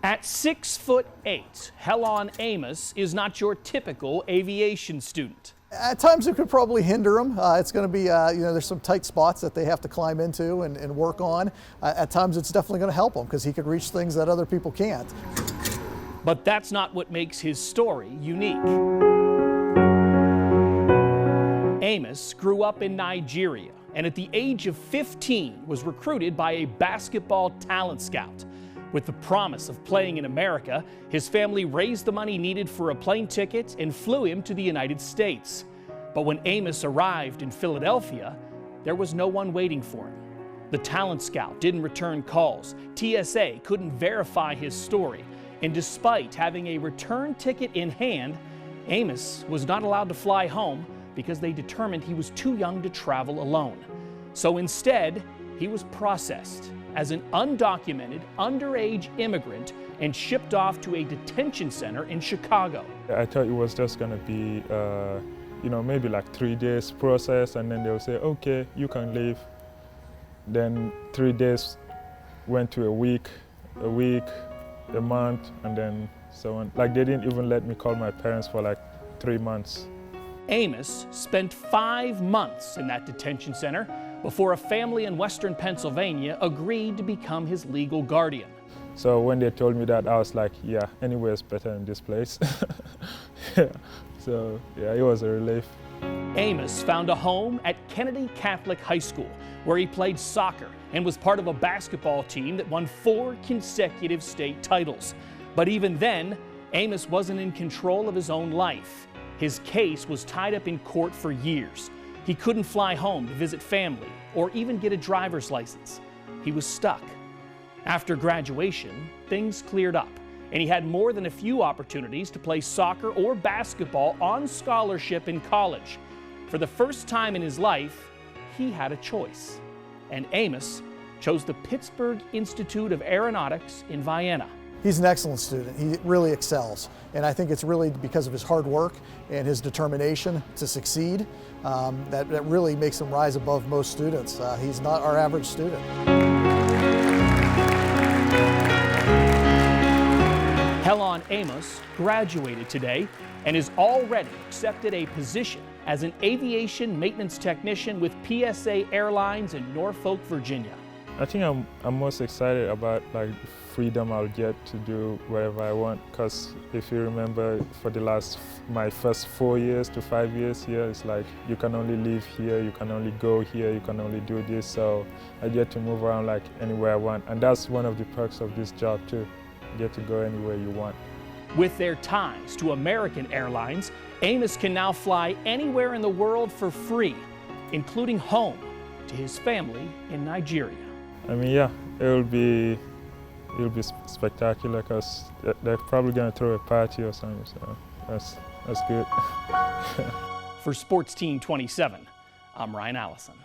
At 6'8", Helon Amos is not your typical aviation student. At times it could probably hinder them. It's going to be, there's some tight spots that they have to climb into and work on. At times it's definitely going to help him because he could reach things that other people can't. But that's not what makes his story unique. Amos grew up in Nigeria and at the age of 15 was recruited by a basketball talent scout. With the promise of playing in America, his family raised the money needed for a plane ticket and flew him to the United States. But when Amos arrived in Philadelphia, there was no one waiting for him. The talent scout didn't return calls. TSA couldn't verify his story. And despite having a return ticket in hand, Amos was not allowed to fly home because they determined he was too young to travel alone. So instead, he was processed as an undocumented, underage immigrant and shipped off to a detention center in Chicago. I thought it was just going to be, maybe like 3 days process, and then they'll say, okay, you can leave. Then 3 days went to a week, a month, and then so on. Like, they didn't even let me call my parents for like 3 months. Amos spent 5 months in that detention center before a family in Western Pennsylvania agreed to become his legal guardian. So when they told me that, I was like, yeah, anywhere is better than this place. Yeah. So yeah, it was a relief. Amos found a home at Kennedy Catholic High School, where he played soccer and was part of a basketball team that won 4 consecutive state titles. But even then, Amos wasn't in control of his own life. His case was tied up in court for years. He couldn't fly home to visit family or even get a driver's license. He was stuck. After graduation, things cleared up, and he had more than a few opportunities to play soccer or basketball on scholarship in college. For the first time in his life, he had a choice. And Amos chose the Pittsburgh Institute of Aeronautics in Vienna. He's an excellent student. He really excels. And I think it's really because of his hard work and his determination to succeed that really makes him rise above most students. He's not our average student. Helon Amos graduated today and is already accepted a position as an aviation maintenance technician with PSA Airlines in Norfolk, Virginia. I think I'm most excited about like freedom I'll get to do whatever I want, because if you remember, for my first 4 years to 5 years here, it's like you can only live here, you can only go here, you can only do this. So I get to move around like anywhere I want, and that's one of the perks of this job too. You get to go anywhere you want. With their ties to American Airlines, Amos can now fly anywhere in the world for free, including home to his family in Nigeria. I mean, yeah, it'll be spectacular because they're probably going to throw a party or something, so that's good. For Sports Team 27, I'm Ryan Allison.